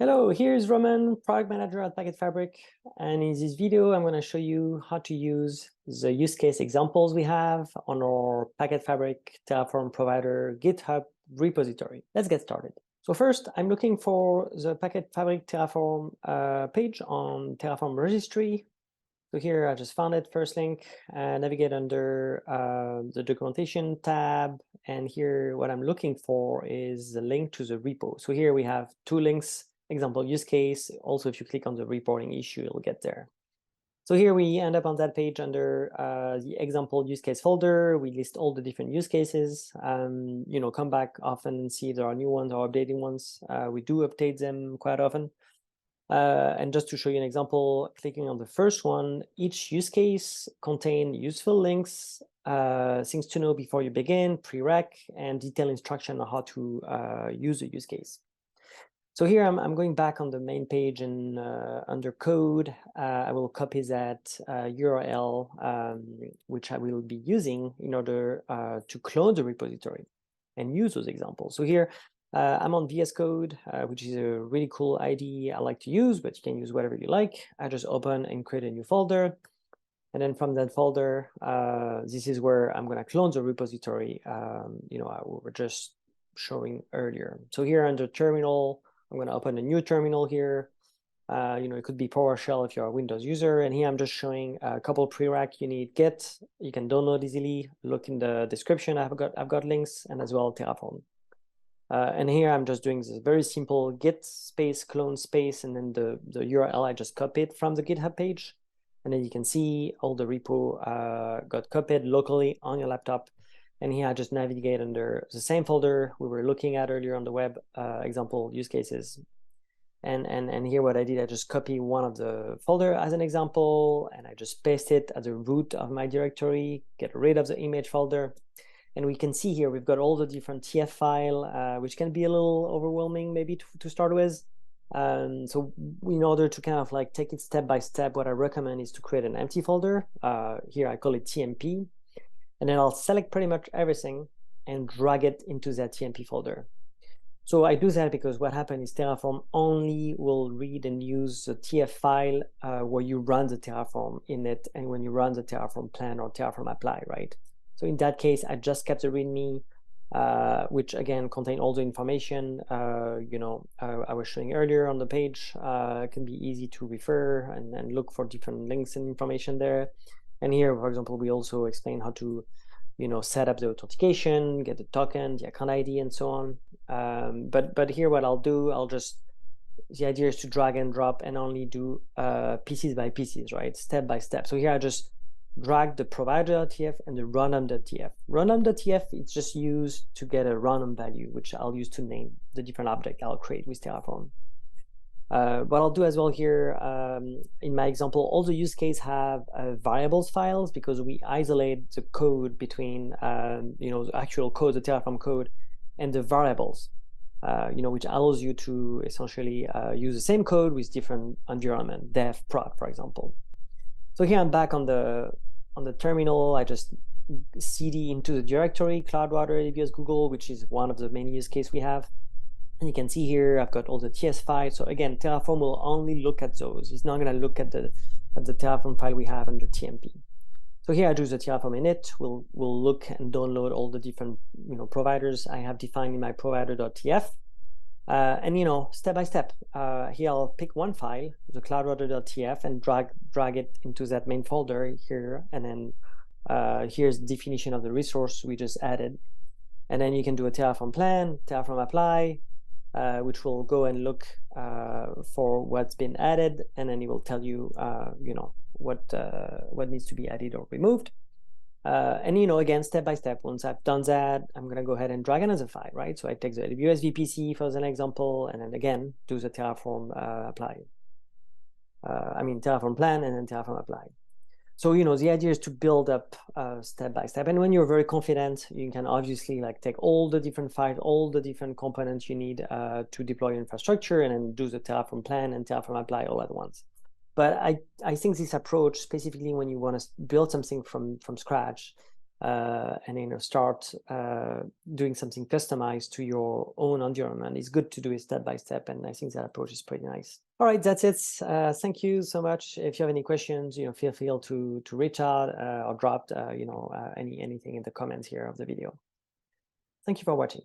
Hello, here's Roman, product manager at PacketFabric. And in this video, I'm going to show you how to use the use case examples we have on our PacketFabric Terraform provider GitHub repository. Let's get started. So first, I'm looking for the PacketFabric Terraform page on Terraform registry. So here I just found it, first link, navigate under the documentation tab. And here what I'm looking for is the link to the repo. So here we have two links. Example use case. Also, if you click on the reporting issue, you'll get there. So here we end up on that page under the example use case folder. We list all the different use cases. Come back often and see if there are new ones or updating ones. We do update them quite often. And just to show you an example, clicking on the first one, each use case contains useful links, things to know before you begin, prereq, and detailed instruction on how to use the use case. So here I'm going back on the main page and under code, I will copy that URL, which I will be using in order to clone the repository and use those examples. So here I'm on VS Code, which is a really cool IDE I like to use, but you can use whatever you like. I just open and create a new folder. And then from that folder, this is where I'm going to clone the repository, we were just showing earlier. So here under terminal, I'm going to open a new terminal here. It could be PowerShell if you're a Windows user. And here I'm just showing a couple prereq. You need Git. You can download easily. Look in the description. I've got links, and as well Terraform. And here I'm just doing this very simple git space clone space, and then the URL I just copied from the GitHub page. And then you can see all the repo got copied locally on your laptop. And here I just navigate under the same folder we were looking at earlier on the web, example use cases. And here what I did, I just copy one of the folder as an example, and I just paste it at the root of my directory, get rid of the image folder. And we can see here we've got all the different TF file, which can be a little overwhelming maybe to start with. So in order to kind of like take it step by step, what I recommend is to create an empty folder. Here I call it TMP. And then I'll select pretty much everything and drag it into that TMP folder. So I do that because what happens is Terraform only will read and use the TF file where you run the Terraform in it, and when you run the Terraform plan or Terraform apply, right? So in that case, I just kept the README, which again contain all the information I was showing earlier on the page. It can be easy to refer and look for different links and information there. And here, for example, we also explain how to, set up the authentication, get the token, the account ID, and so on. But here, what I'll do, the idea is to drag and drop and only do pieces by pieces, right? Step by step. So here I just drag the provider.tf and the random.tf. Random.tf, it's just used to get a random value, which I'll use to name the different object I'll create with Terraform. What I'll do as well here, in my example, all the use case have variables files, because we isolate the code between, the actual code, the Terraform code, and the variables, which allows you to essentially use the same code with different environment, dev, prod, for example. So here I'm back on the terminal. I just cd into the directory, Cloudwater, AWS, Google, which is one of the main use cases we have. And you can see here, I've got all the TS files. So again, Terraform will only look at those. It's not going to look at the Terraform file we have under TMP. So here I do the Terraform init. We'll look and download all the different providers I have defined in my provider.tf. And step by step, here I'll pick one file, the cloudwater.tf, and drag it into that main folder here. And then here's the definition of the resource we just added. And then you can do a Terraform plan, Terraform apply, which will go and look for what's been added, and then it will tell you, what needs to be added or removed. And again, step by step, once I've done that, I'm going to go ahead and drag another file, right? So I take the AWS VPC for an example, and then again, do the Terraform Terraform plan, and then Terraform apply. So, the idea is to build up step by step. And when you're very confident, you can obviously take all the different files, all the different components you need to deploy your infrastructure, and then do the Terraform plan and Terraform apply all at once. But I think this approach, specifically when you want to build something from scratch, and start doing something customized to your own environment. It's good to do it step by step, and I think that approach is pretty nice. All right, that's it. Thank you so much. If you have any questions, feel free to reach out or drop anything in the comments here of the video. Thank you for watching.